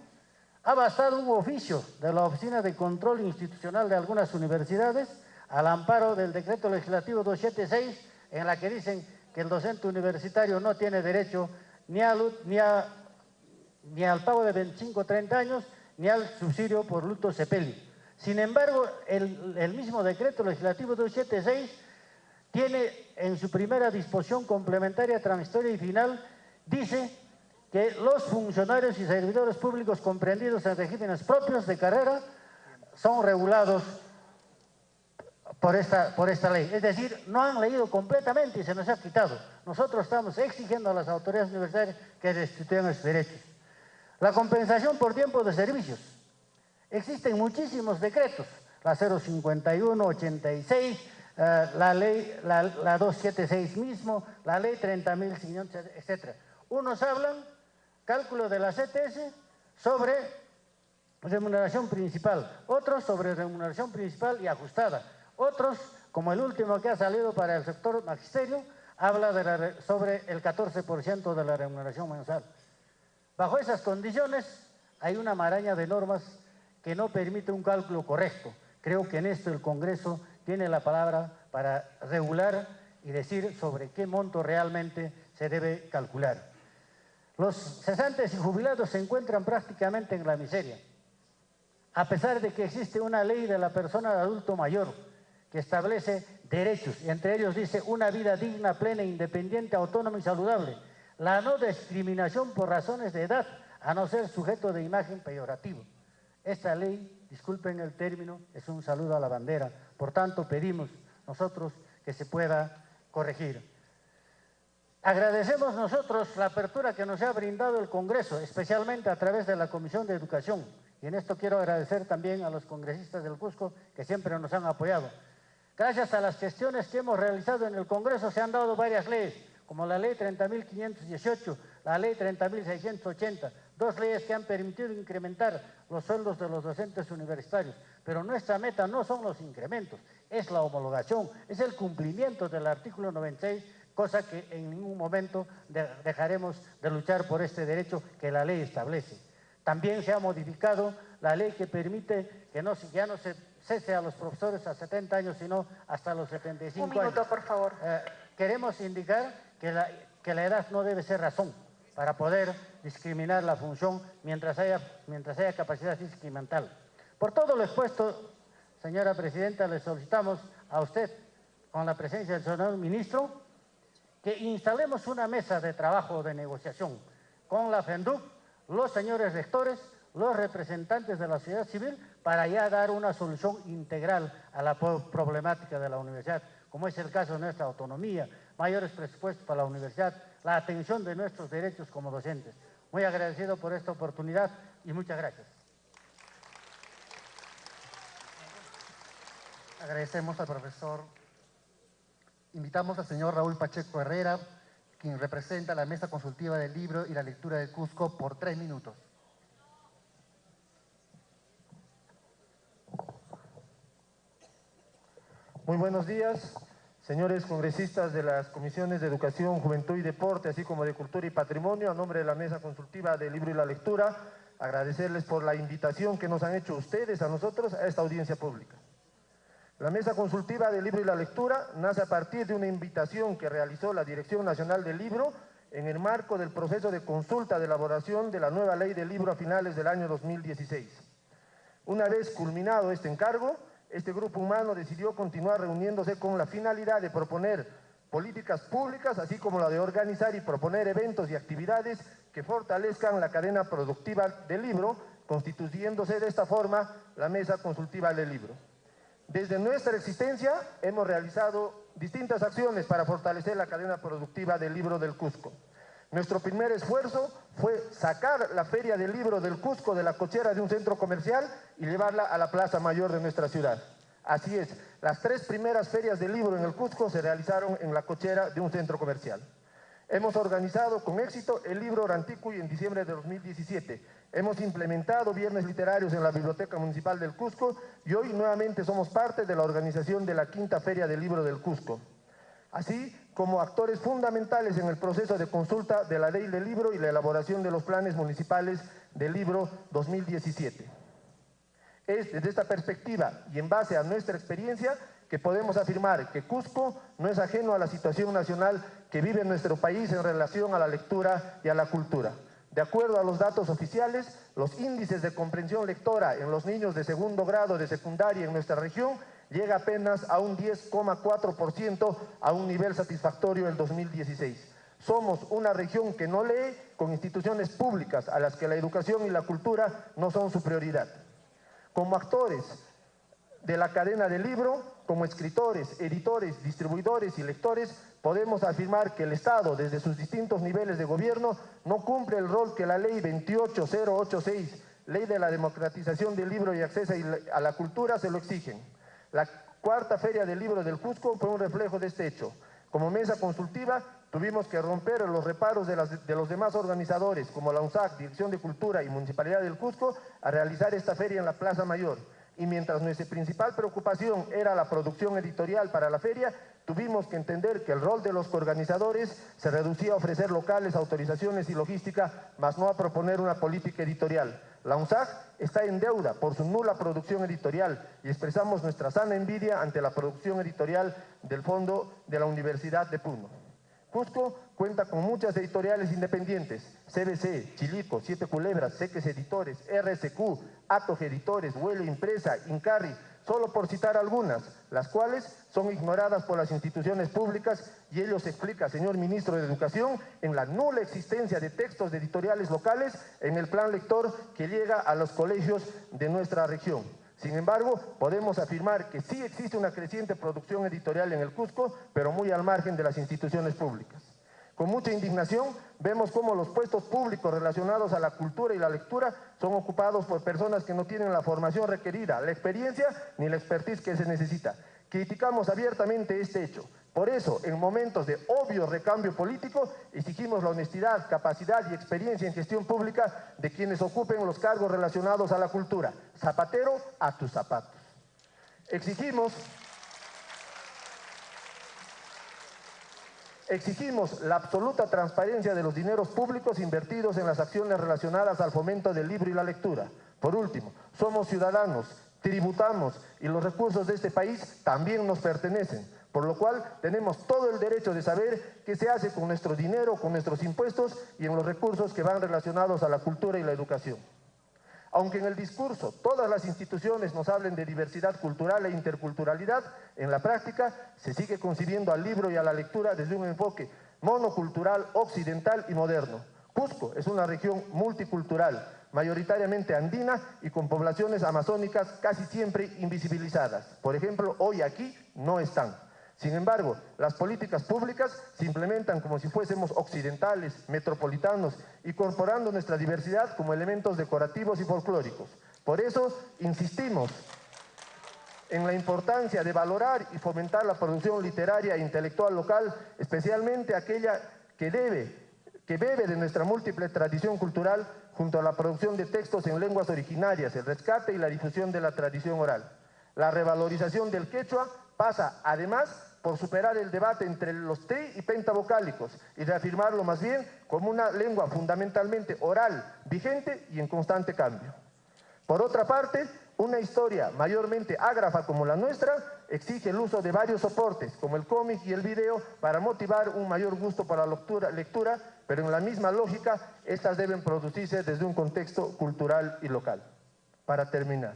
ha bastado un oficio de la Oficina de Control Institucional de algunas universidades al amparo del Decreto Legislativo 276, en la que dicen que el docente universitario no tiene derecho ni al pago de 25 o 30 años, ni al subsidio por luto sepelio. Sin embargo, el mismo Decreto Legislativo 276 tiene en su primera disposición complementaria, transitoria y final, dice que los funcionarios y servidores públicos comprendidos en regímenes propios de carrera son regulados por esta ley. Es decir, no han leído completamente y se nos ha quitado. Nosotros estamos exigiendo a las autoridades universitarias que restituyan esos derechos. La compensación por tiempo de servicios. Existen muchísimos decretos, la 051, 86, la ley, la 276 mismo, la ley 30.500, etc. Unos hablan, cálculo de la CTS, sobre remuneración principal, otros sobre remuneración principal y ajustada, otros, como el último que ha salido para el sector magisterio, habla sobre el 14% de la remuneración mensual. Bajo esas condiciones hay una maraña de normas que no permite un cálculo correcto. Creo que en esto el Congreso tiene la palabra para regular y decir sobre qué monto realmente se debe calcular. Los cesantes y jubilados se encuentran prácticamente en la miseria, a pesar de que existe una ley de la persona de adulto mayor que establece derechos, y entre ellos dice una vida digna, plena, independiente, autónoma y saludable, la no discriminación por razones de edad, a no ser sujeto de imagen peyorativo. Esta ley, disculpen el término, es un saludo a la bandera, por tanto pedimos nosotros que se pueda corregir. Agradecemos nosotros la apertura que nos ha brindado el Congreso, especialmente a través de la Comisión de Educación, y en esto quiero agradecer también a los congresistas del Cusco que siempre nos han apoyado. Gracias a las gestiones que hemos realizado en el Congreso se han dado varias leyes, como la ley 30.518, la ley 30.680, dos leyes que han permitido incrementar los sueldos de los docentes universitarios. Pero nuestra meta no son los incrementos, es la homologación, es el cumplimiento del artículo 96, cosa que en ningún momento dejaremos de luchar por este derecho que la ley establece. También se ha modificado la ley que permite que ya no se cese a los profesores a 70 años, sino hasta los 75 años. Un minuto, por favor. Queremos indicar que la edad no debe ser razón para poder discriminar la función mientras haya capacidad física y mental. Por todo lo expuesto, señora presidenta, le solicitamos a usted, con la presencia del señor ministro, que instalemos una mesa de trabajo de negociación con la FENDUC, los señores rectores, los representantes de la sociedad civil, para ya dar una solución integral a la problemática de la universidad, como es el caso de nuestra autonomía, mayores presupuestos para la universidad, la atención de nuestros derechos como docentes. Muy agradecido por esta oportunidad y muchas gracias. Agradecemos al profesor. Invitamos al señor Raúl Pacheco Herrera, quien representa la Mesa Consultiva del Libro y la Lectura del Cusco, por 3 minutos. Muy buenos días, señores congresistas de las Comisiones de Educación, Juventud y Deporte, así como de Cultura y Patrimonio. A nombre de la Mesa Consultiva del Libro y la Lectura, agradecerles por la invitación que nos han hecho ustedes a nosotros a esta audiencia pública. La Mesa Consultiva del Libro y la Lectura nace a partir de una invitación que realizó la Dirección Nacional del Libro en el marco del proceso de consulta de elaboración de la nueva Ley del Libro a finales del año 2016. Una vez culminado este encargo, este grupo humano decidió continuar reuniéndose con la finalidad de proponer políticas públicas, así como la de organizar y proponer eventos y actividades que fortalezcan la cadena productiva del libro, constituyéndose de esta forma la Mesa Consultiva del Libro. Desde nuestra existencia hemos realizado distintas acciones para fortalecer la cadena productiva del libro del Cusco. Nuestro primer esfuerzo fue sacar la Feria del Libro del Cusco de la cochera de un centro comercial y llevarla a la Plaza Mayor de nuestra ciudad. Así es, las 3 primeras ferias del libro en el Cusco se realizaron en la cochera de un centro comercial. Hemos organizado con éxito el libro Oranticuy en diciembre de 2017. Hemos implementado viernes literarios en la Biblioteca Municipal del Cusco y hoy nuevamente somos parte de la organización de la 5ª Feria del Libro del Cusco, así como actores fundamentales en el proceso de consulta de la Ley del Libro y la elaboración de los planes municipales del libro 2017. Es desde esta perspectiva y en base a nuestra experiencia que podemos afirmar que Cusco no es ajeno a la situación nacional que vive nuestro país en relación a la lectura y a la cultura. De acuerdo a los datos oficiales, los índices de comprensión lectora en los niños de 2º grado de secundaria en nuestra región llega apenas a un 10,4% a un nivel satisfactorio en 2016. Somos una región que no lee, con instituciones públicas a las que la educación y la cultura no son su prioridad. Como actores de la cadena del libro, como escritores, editores, distribuidores y lectores, podemos afirmar que el Estado, desde sus distintos niveles de gobierno, no cumple el rol que la Ley 28086, Ley de la Democratización del Libro y Acceso a la Cultura, se lo exigen. La 4ª Feria del Libro del Cusco fue un reflejo de este hecho. Como mesa consultiva, tuvimos que romper los reparos de los demás organizadores, como la UNSAC, Dirección de Cultura y Municipalidad del Cusco, a realizar esta feria en la Plaza Mayor. Y mientras nuestra principal preocupación era la producción editorial para la feria, tuvimos que entender que el rol de los coorganizadores se reducía a ofrecer locales, autorizaciones y logística, más no a proponer una política editorial. La UNSAC está en deuda por su nula producción editorial y expresamos nuestra sana envidia ante la producción editorial del Fondo de la Universidad de Puno. Cusco cuenta con muchas editoriales independientes: CBC, Chilico, Siete Culebras, Seques Editores, RSQ, Atos Editores, Huele Impresa, Incarri, solo por citar algunas, las cuales son ignoradas por las instituciones públicas, y ello se explica, señor Ministro de Educación, en la nula existencia de textos de editoriales locales en el plan lector que llega a los colegios de nuestra región. Sin embargo, podemos afirmar que sí existe una creciente producción editorial en el Cusco, pero muy al margen de las instituciones públicas. Con mucha indignación vemos cómo los puestos públicos relacionados a la cultura y la lectura son ocupados por personas que no tienen la formación requerida, la experiencia ni la expertise que se necesita. Criticamos abiertamente este hecho. Por eso, en momentos de obvio recambio político, exigimos la honestidad, capacidad y experiencia en gestión pública de quienes ocupen los cargos relacionados a la cultura. Zapatero a tus zapatos. Exigimos la absoluta transparencia de los dineros públicos invertidos en las acciones relacionadas al fomento del libro y la lectura. Por último, somos ciudadanos, tributamos y los recursos de este país también nos pertenecen, por lo cual tenemos todo el derecho de saber qué se hace con nuestro dinero, con nuestros impuestos y en los recursos que van relacionados a la cultura y la educación. Aunque en el discurso todas las instituciones nos hablen de diversidad cultural e interculturalidad, en la práctica se sigue concibiendo al libro y a la lectura desde un enfoque monocultural, occidental y moderno. Cusco es una región multicultural, mayoritariamente andina y con poblaciones amazónicas casi siempre invisibilizadas. Por ejemplo, hoy aquí no están. Sin embargo, las políticas públicas se implementan como si fuésemos occidentales, metropolitanos, incorporando nuestra diversidad como elementos decorativos y folclóricos. Por eso, insistimos en la importancia de valorar y fomentar la producción literaria e intelectual local, especialmente aquella que bebe de nuestra múltiple tradición cultural, junto a la producción de textos en lenguas originarias, el rescate y la difusión de la tradición oral. La revalorización del quechua pasa, además, por superar el debate entre los tri y pentavocálicos y reafirmarlo más bien como una lengua fundamentalmente oral, vigente y en constante cambio. Por otra parte, una historia mayormente ágrafa como la nuestra exige el uso de varios soportes, como el cómic y el video, para motivar un mayor gusto por la lectura, pero en la misma lógica, estas deben producirse desde un contexto cultural y local. Para terminar,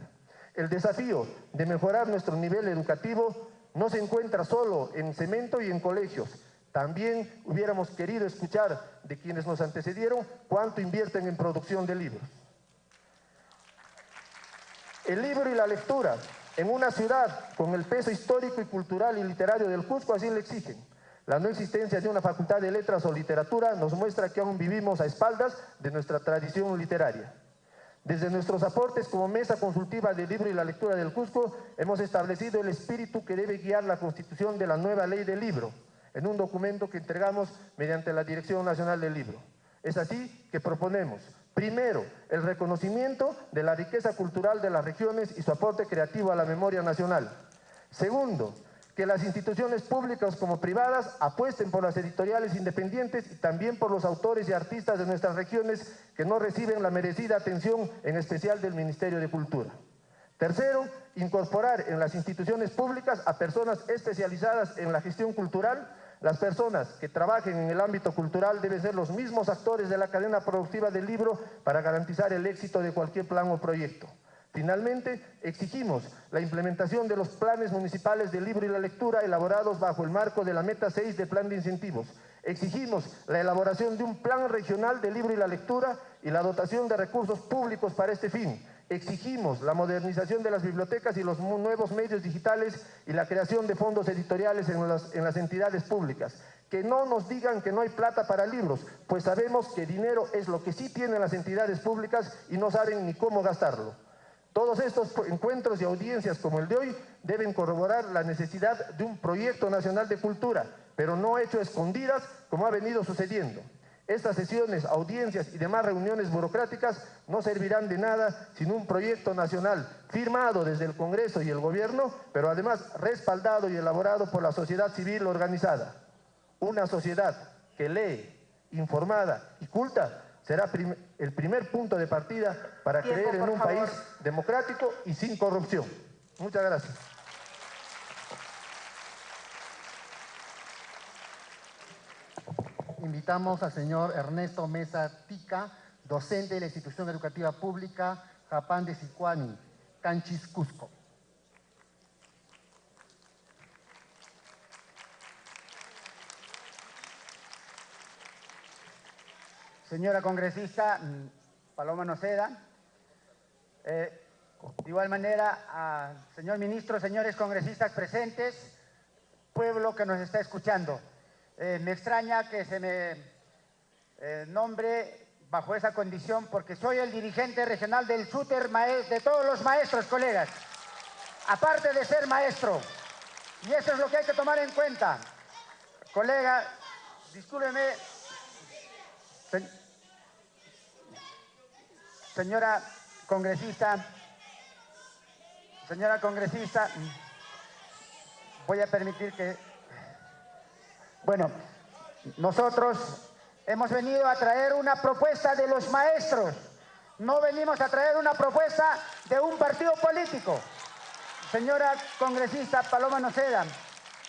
el desafío de mejorar nuestro nivel educativo no se encuentra solo en cemento y en colegios. También hubiéramos querido escuchar de quienes nos antecedieron cuánto invierten en producción de libros. El libro y la lectura en una ciudad con el peso histórico y cultural y literario del Cusco así lo exigen. La no existencia de una facultad de letras o literatura nos muestra que aún vivimos a espaldas de nuestra tradición literaria. Desde nuestros aportes como Mesa Consultiva del Libro y la Lectura del Cusco, hemos establecido el espíritu que debe guiar la constitución de la nueva ley del libro, en un documento que entregamos mediante la Dirección Nacional del Libro. Es así que proponemos, primero, el reconocimiento de la riqueza cultural de las regiones y su aporte creativo a la memoria nacional. Segundo, que las instituciones públicas como privadas apuesten por las editoriales independientes y también por los autores y artistas de nuestras regiones que no reciben la merecida atención, en especial del Ministerio de Cultura. Tercero, incorporar en las instituciones públicas a personas especializadas en la gestión cultural. Las personas que trabajen en el ámbito cultural deben ser los mismos actores de la cadena productiva del libro para garantizar el éxito de cualquier plan o proyecto. Finalmente, exigimos la implementación de los planes municipales del libro y la lectura elaborados bajo el marco de la Meta 6 del Plan de Incentivos. Exigimos la elaboración de un plan regional del libro y la lectura y la dotación de recursos públicos para este fin. Exigimos la modernización de las bibliotecas y los nuevos medios digitales y la creación de fondos editoriales en las entidades públicas. Que no nos digan que no hay plata para libros, pues sabemos que dinero es lo que sí tienen las entidades públicas y no saben ni cómo gastarlo. Todos estos encuentros y audiencias como el de hoy deben corroborar la necesidad de un proyecto nacional de cultura, pero no hecho a escondidas como ha venido sucediendo. Estas sesiones, audiencias y demás reuniones burocráticas no servirán de nada sin un proyecto nacional firmado desde el Congreso y el Gobierno, pero además respaldado y elaborado por la sociedad civil organizada. Una sociedad que lee, informada y culta será el primer punto de partida para creer en un país democrático y sin corrupción. Muchas gracias. Invitamos al señor Ernesto Mesa Tica, docente de la Institución Educativa Pública Japán de Sicuani, Canchis, Cusco. Señora congresista Paloma Noceda, de igual manera, señor ministro, señores congresistas presentes, pueblo que nos está escuchando. Me extraña que se me nombre bajo esa condición porque soy el dirigente regional del SUTER de todos los maestros, colegas, aparte de ser maestro. Y eso es lo que hay que tomar en cuenta. Colega, discúlpeme, señora congresista, voy a permitir que... Bueno, nosotros hemos venido a traer una propuesta de los maestros, no venimos a traer una propuesta de un partido político. Señora congresista Paloma Noceda,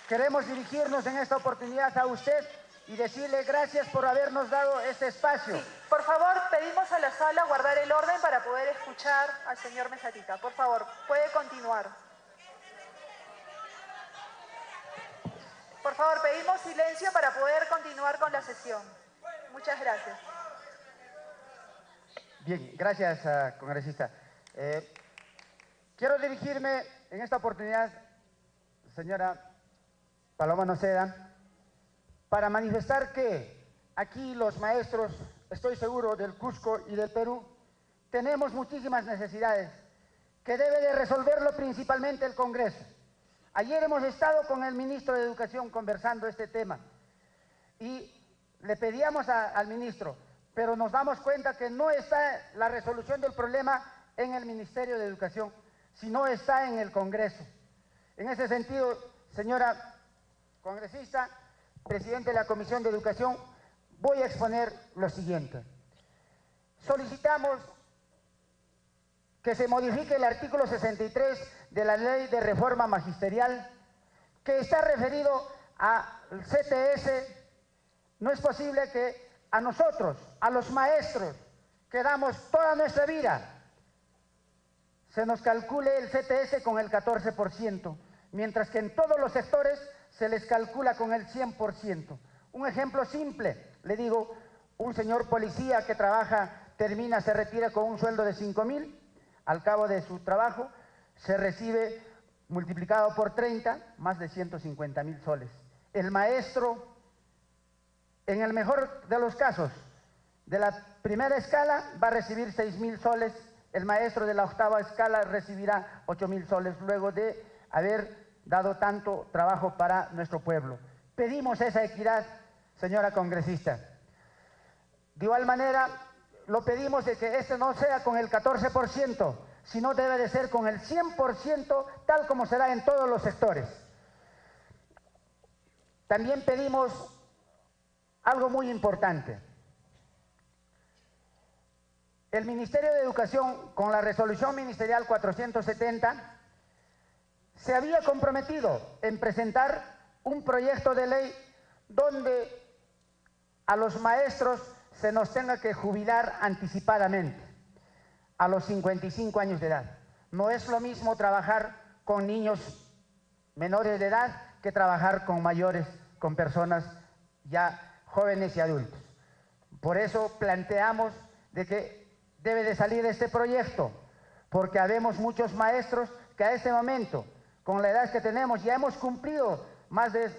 queremos dirigirnos en esta oportunidad a usted y decirle gracias por habernos dado este espacio. Sí, por favor, pedimos a la sala guardar el orden para poder escuchar al señor Mesa Tica. Por favor, puede continuar. Por favor, pedimos silencio para poder continuar con la sesión. Muchas gracias. Bien, gracias, congresista. Quiero dirigirme en esta oportunidad, señora Paloma Noceda, para manifestar que aquí los maestros, estoy seguro, del Cusco y del Perú, tenemos muchísimas necesidades que debe de resolverlo principalmente el Congreso. Ayer hemos estado con el ministro de Educación conversando este tema y le pedíamos al ministro, pero nos damos cuenta que no está la resolución del problema en el Ministerio de Educación, sino está en el Congreso. En ese sentido, señora congresista, presidente de la Comisión de Educación, voy a exponer lo siguiente. Solicitamos que se modifique el artículo 63 de la Ley de Reforma Magisterial, que está referido al CTS. No es posible que a nosotros, a los maestros, que damos toda nuestra vida, se nos calcule el CTS con el 14%, mientras que en todos los sectores se les calcula con el 100%. Un ejemplo simple, le digo, un señor policía que trabaja, termina, se retira con un sueldo de 5.000, al cabo de su trabajo se recibe, multiplicado por 30, más de 150.000 soles. El maestro, en el mejor de los casos, de la primera escala va a recibir 6.000 soles, el maestro de la octava escala recibirá 8.000 soles, luego de haber dado tanto trabajo para nuestro pueblo. Pedimos esa equidad, señora congresista. De igual manera, lo pedimos de que este no sea con el 14%, sino debe de ser con el 100%, tal como será en todos los sectores. También pedimos algo muy importante. El Ministerio de Educación, con la resolución ministerial 470, se había comprometido en presentar un proyecto de ley donde a los maestros se nos tenga que jubilar anticipadamente a los 55 años de edad. No es lo mismo trabajar con niños menores de edad que trabajar con mayores, con personas ya jóvenes y adultos. Por eso planteamos de que debe de salir este proyecto, porque habemos muchos maestros que a este momento, con la edad que tenemos, ya hemos cumplido más de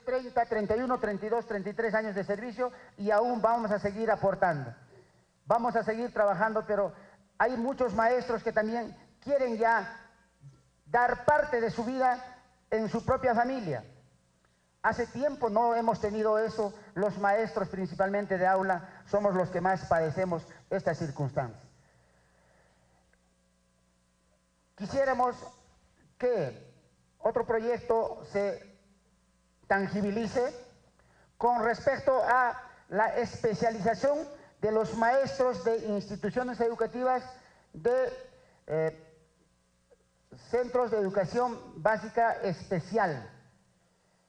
30, 31, 32, 33 años de servicio y aún vamos a seguir aportando. Vamos a seguir trabajando, pero hay muchos maestros que también quieren ya dar parte de su vida en su propia familia. Hace tiempo no hemos tenido eso, los maestros principalmente de aula somos los que más padecemos estas circunstancias. Quisiéramos que otro proyecto se tangibilice con respecto a la especialización de los maestros de instituciones educativas de centros de educación básica especial.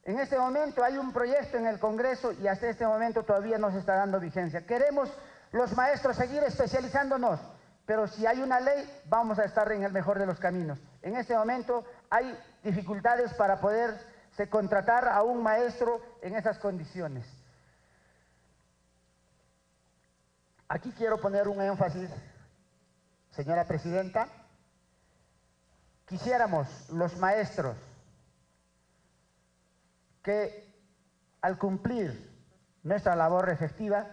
En este momento hay un proyecto en el Congreso y hasta este momento todavía no se está dando vigencia. Queremos los maestros seguir especializándonos, pero si hay una ley vamos a estar en el mejor de los caminos. En este momento hay dificultades para poderse contratar a un maestro en esas condiciones. Aquí quiero poner un énfasis, señora presidenta. Quisiéramos los maestros que al cumplir nuestra labor efectiva,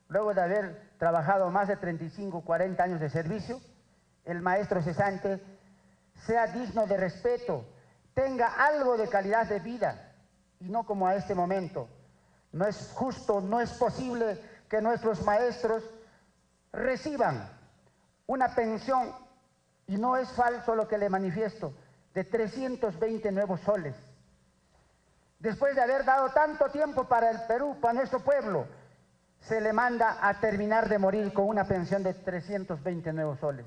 luego de haber trabajado más de 35, 40 años de servicio, el maestro cesante sea digno de respeto, tenga algo de calidad de vida y no como a este momento. No es justo, no es posible que nuestros maestros reciban una pensión, y no es falso lo que le manifiesto, de 320 nuevos soles. Después de haber dado tanto tiempo para el Perú, para nuestro pueblo, se le manda a terminar de morir con una pensión de 320 nuevos soles.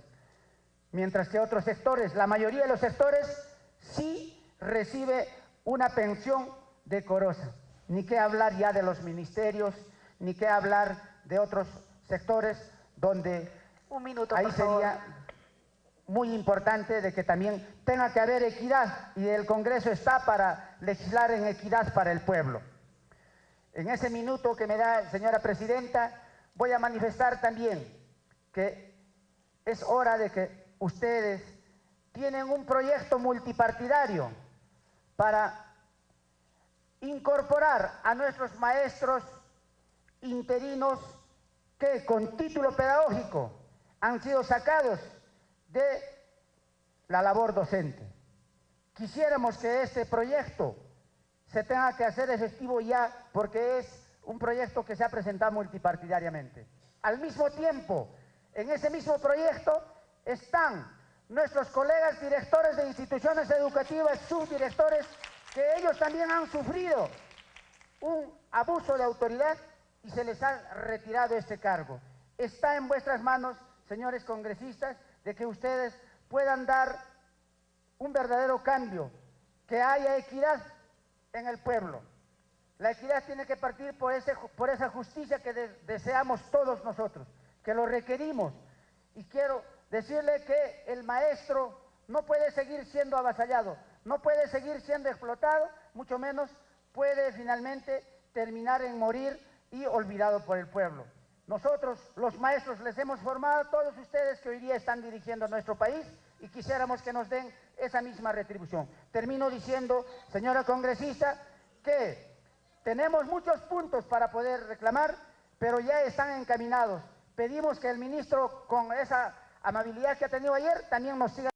Mientras que otros sectores, la mayoría de los sectores, sí recibe una pensión decorosa. Ni qué hablar ya de los ministerios, ni qué hablar de otros sectores donde ahí sería muy importante de que también tenga que haber equidad, y el Congreso está para legislar en equidad para el pueblo. En ese minuto que me da, señora presidenta, voy a manifestar también que es hora de que ustedes tienen un proyecto multipartidario para incorporar a nuestros maestros interinos que con título pedagógico han sido sacados de la labor docente. Quisiéramos que este proyecto se tenga que hacer efectivo ya, porque es un proyecto que se ha presentado multipartidariamente. Al mismo tiempo, en ese mismo proyecto están nuestros colegas directores de instituciones educativas, subdirectores, que ellos también han sufrido un abuso de autoridad y se les ha retirado este cargo. Está en vuestras manos, señores congresistas, de que ustedes puedan dar un verdadero cambio, que haya equidad en el pueblo. La equidad tiene que partir por esa justicia que deseamos todos nosotros, que lo requerimos. Y quiero decirle que el maestro no puede seguir siendo avasallado, no puede seguir siendo explotado, mucho menos puede finalmente terminar en morir y olvidado por el pueblo. Nosotros, los maestros, les hemos formado a todos ustedes que hoy día están dirigiendo nuestro país y quisiéramos que nos den esa misma retribución. Termino diciendo, señora congresista, que tenemos muchos puntos para poder reclamar, pero ya están encaminados. Pedimos que el ministro, con esa amabilidad que ha tenido ayer, también nos siga